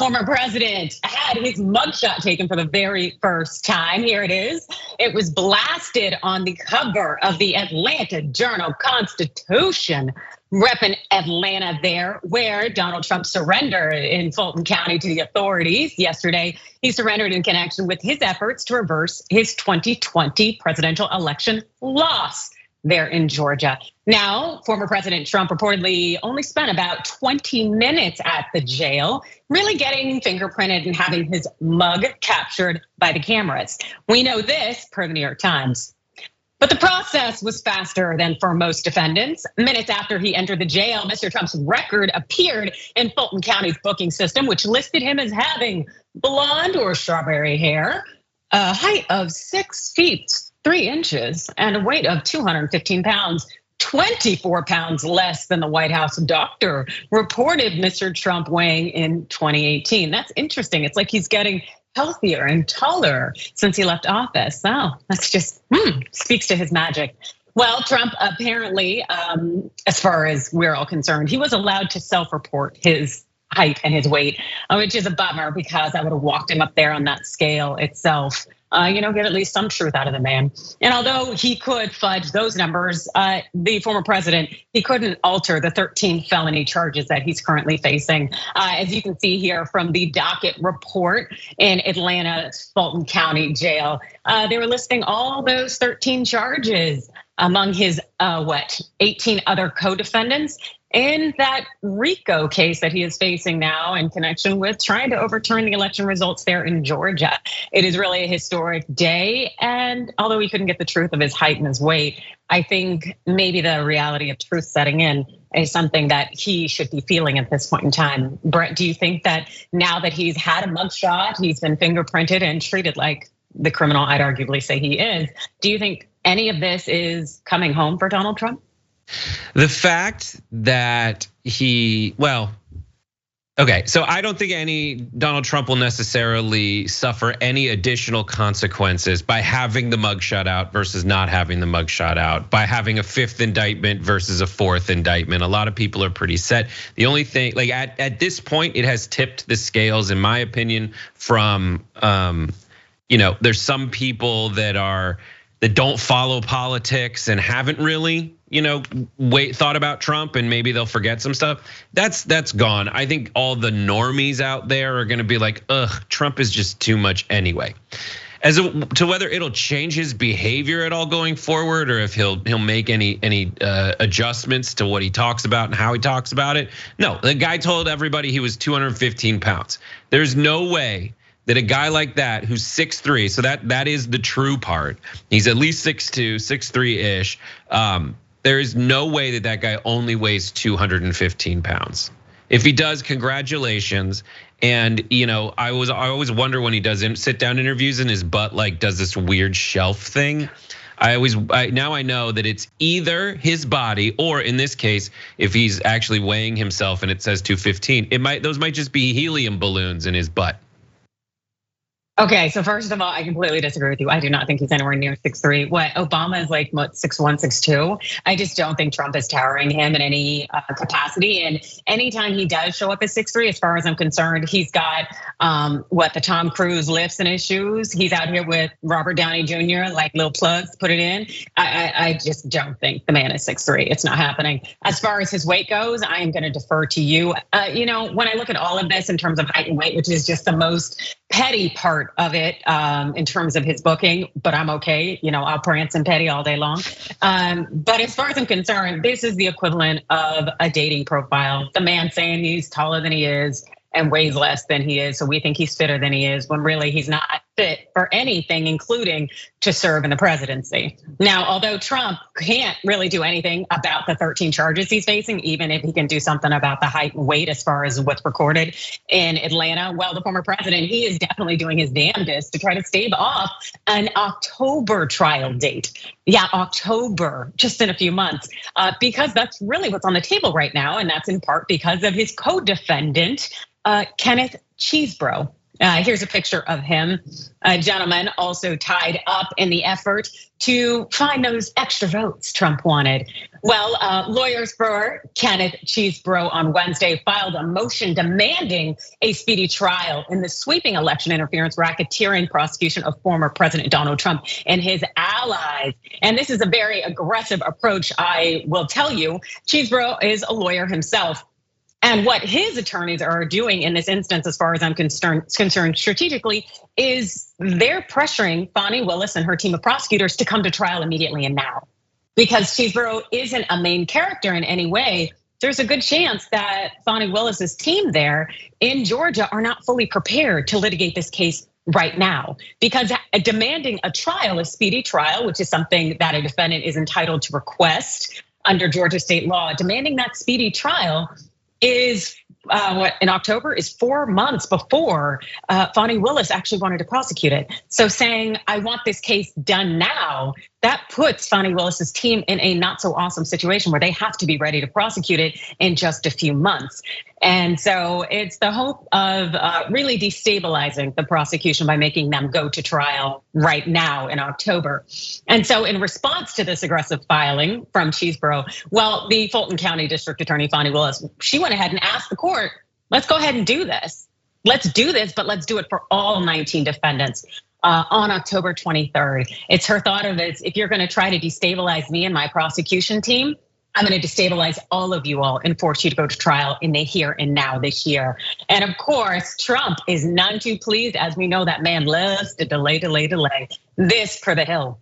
Former president had his mugshot taken for the very first time. Here it is. It was blasted on the cover of the Atlanta Journal-Constitution, repping Atlanta there, where Donald Trump surrendered in Fulton County to the authorities yesterday. He surrendered in connection with his efforts to reverse his 2020 presidential election loss there in Georgia. Now, former President Trump reportedly only spent about 20 minutes at the jail, really getting fingerprinted and having his mug captured by the cameras. We know this per the New York Times. But the process was faster than for most defendants. Minutes after he entered the jail, Mr. Trump's record appeared in Fulton County's booking system, which listed him as having blonde or strawberry hair, a height of 6 feet 3 inches, and a weight of 215 pounds, 24 pounds less than the White House doctor reported Mr. Trump weighing in 2018. That's interesting. It's like he's getting healthier and taller since he left office. Wow, that's just speaks to his magic. Well, Trump apparently, as far as we're all concerned, he was allowed to self-report his height and his weight, which is a bummer because I would have walked him up there on that scale itself. Get at least some truth out of the man. And although he could fudge those numbers, the former president, he couldn't alter the 13 felony charges that he's currently facing. As you can see here from the docket report in Atlanta's Fulton County Jail, they were listing all those 13 charges among his 18 other co-defendants in that RICO case that he is facing now in connection with trying to overturn the election results there in Georgia. It is really a historic day. And although he couldn't get the truth of his height and his weight, I think maybe the reality of truth setting in is something that he should be feeling at this point in time. Brett, do you think that now that he's had a mugshot, he's been fingerprinted and treated like the criminal I'd arguably say he is, do you think any of this is coming home for Donald Trump? The fact that okay, so I don't think Donald Trump will necessarily suffer any additional consequences by having the mugshot out versus not having the mugshot out, by having a 5th indictment versus a 4th indictment. A lot of people are pretty set. The only thing, like at this point, it has tipped the scales, in my opinion, from there's some people that don't follow politics and haven't really, thought about Trump, and maybe they'll forget some stuff. That's gone. I think all the normies out there are gonna be like, ugh, Trump is just too much anyway. As to whether it'll change his behavior at all going forward, or if he'll make any adjustments to what he talks about and how he talks about it. No, the guy told everybody he was 215 pounds. There's no way that a guy like that who's 6'3", so that is the true part. He's at least 6'2", 6'3"-ish. There is no way that guy only weighs 215 pounds. If he does, congratulations. And I always wonder when he does sit down interviews and his butt like does this weird shelf thing. Now I know that it's either his body, or in this case, if he's actually weighing himself and it says 215, those might just be helium balloons in his butt. Okay, so first of all, I completely disagree with you. I do not think he's anywhere near 6'3". What Obama is like, 6'1", 6'2". I just don't think Trump is towering him in any capacity. And anytime he does show up as 6'3", as far as I'm concerned, he's got the Tom Cruise lifts in his shoes. He's out here with Robert Downey Jr., like little plugs, put it in. I just don't think the man is 6'3". It's not happening. As far as his weight goes, I am gonna defer to you. When I look at all of this in terms of height and weight, which is just the most petty part of it in terms of his booking, but I'm okay. I'll prance and petty all day long. But as far as I'm concerned, this is the equivalent of a dating profile. The man saying he's taller than he is and weighs less than he is, so we think he's fitter than he is, when really he's not fit for anything, including to serve in the presidency. Now, although Trump can't really do anything about the 13 charges he's facing, even if he can do something about the height and weight as far as what's recorded in Atlanta, well, the former president, he is definitely doing his damnedest to try to stave off an October trial date. Yeah, October, just in a few months, because that's really what's on the table right now, and that's in part because of his co-defendant, Kenneth Chesebro. Here's a picture of him. A gentleman also tied up in the effort to find those extra votes Trump wanted. Well, lawyers for Kenneth Chesebro on Wednesday filed a motion demanding a speedy trial in the sweeping election interference racketeering prosecution of former President Donald Trump and his allies. And this is a very aggressive approach, I will tell you. Chesebro is a lawyer himself. And what his attorneys are doing in this instance, as far as I'm concerned strategically, is they're pressuring Fani Willis and her team of prosecutors to come to trial immediately and now. Because Chesebro isn't a main character in any way, there's a good chance that Fani Willis's team there in Georgia are not fully prepared to litigate this case right now. Because demanding a trial, a speedy trial, which is something that a defendant is entitled to request under Georgia state law, demanding that speedy trial is what in October is 4 months before Fani Willis actually wanted to prosecute it. So saying, I want this case done now, that puts Fani Willis's team in a not so awesome situation where they have to be ready to prosecute it in just a few months. And so it's the hope of really destabilizing the prosecution by making them go to trial right now in October. And so in response to this aggressive filing from Chesebro, well, the Fulton County District Attorney Fani Willis, she went ahead and asked the court, let's go ahead and do this. Let's do this, but let's do it for all 19 defendants. On October 23rd. It's her thought of it, if you're gonna try to destabilize me and my prosecution team, I'm gonna destabilize all of you all and force you to go to trial in the here and now this year. And of course, Trump is none too pleased. As we know, that man loves to delay. This for the Hill.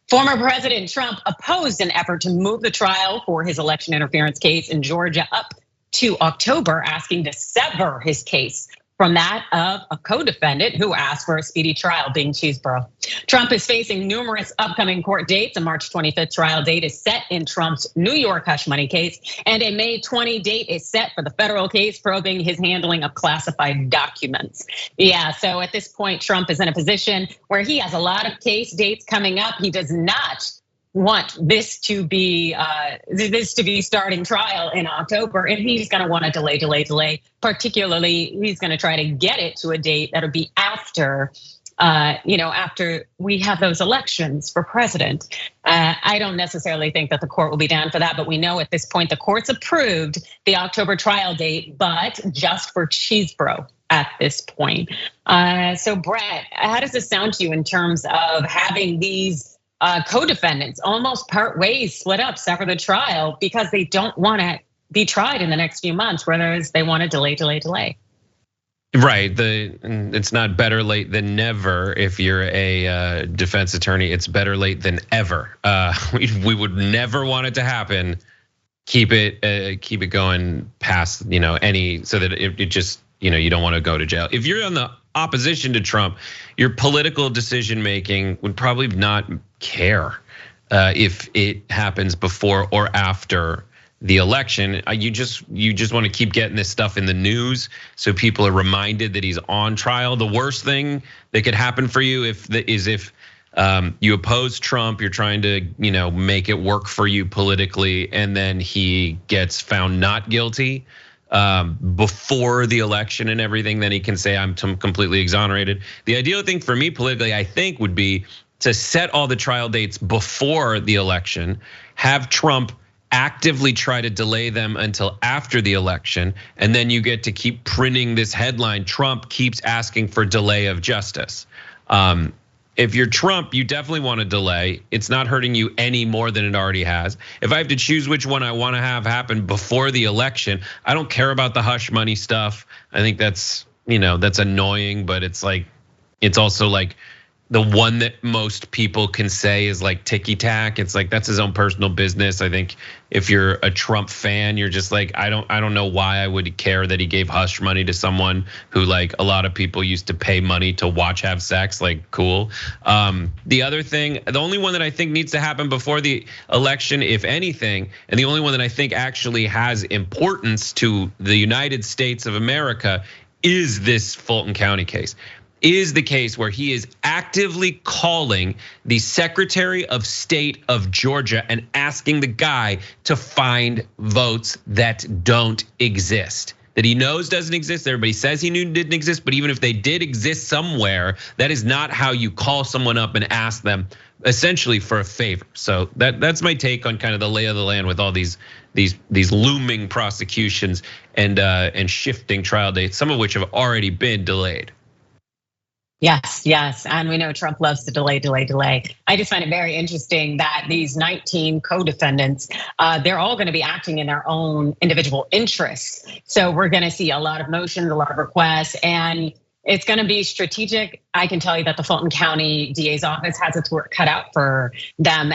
Former President Trump opposed an effort to move the trial for his election interference case in Georgia up to October, asking to sever his case from that of a co-defendant who asked for a speedy trial, being Chesebro. Trump is facing numerous upcoming court dates. A March 25th trial date is set in Trump's New York hush money case, and a May 20 date is set for the federal case probing his handling of classified documents. Yeah, so at this point, Trump is in a position where he has a lot of case dates coming up. He does not want this to be starting trial in October, and he's going to want to delay. Particularly, he's going to try to get it to a date that'll be after, after we have those elections for president. I don't necessarily think that the court will be down for that, but we know at this point the court's approved the October trial date, but just for Chesebro at this point. So Brett, how does this sound to you in terms of having these co-defendants almost part ways, split up, sever the trial because they don't want to be tried in the next few months, whereas they want to delay. Right, it's not better late than never. If you're a defense attorney, it's better late than ever. We would never want it to happen. Keep it going past any, so that it just you don't want to go to jail. If you're on the opposition to Trump, your political decision making would probably not care if it happens before or after the election. You just want to keep getting this stuff in the news so people are reminded that he's on trial. The worst thing that could happen for you if you oppose Trump, you're trying to make it work for you politically, and then he gets found not guilty before the election and everything, then he can say I'm completely exonerated. The ideal thing for me politically, I think, would be to set all the trial dates before the election, have Trump actively try to delay them until after the election, and then you get to keep printing this headline, Trump keeps asking for delay of justice. If you're Trump, you definitely want to delay. It's not hurting you any more than it already has. If I have to choose which one I want to have happen before the election, I don't care about the hush money stuff. I think that's annoying, but it's also like the one that most people can say is like ticky tack. It's like that's his own personal business. I think if you're a Trump fan, you're just like, I don't know why I would care that he gave hush money to someone who like a lot of people used to pay money to watch have sex. Like, cool. The other thing, the only one that I think needs to happen before the election, if anything, and the only one that I think actually has importance to the United States of America is this Fulton County case. Is the case where he is actively calling the Secretary of State of Georgia and asking the guy to find votes that don't exist. that he knows doesn't exist. Everybody says he knew didn't exist, but even if they did exist somewhere, that is not how you call someone up and ask them essentially for a favor. So that's my take on kind of the lay of the land with all these looming prosecutions and shifting trial dates, some of which have already been delayed. Yes, and we know Trump loves to delay. I just find it very interesting that these 19 co-defendants, they're all gonna be acting in their own individual interests. So we're gonna see a lot of motions, a lot of requests, and it's gonna be strategic. I can tell you that the Fulton County DA's office has its work cut out for them.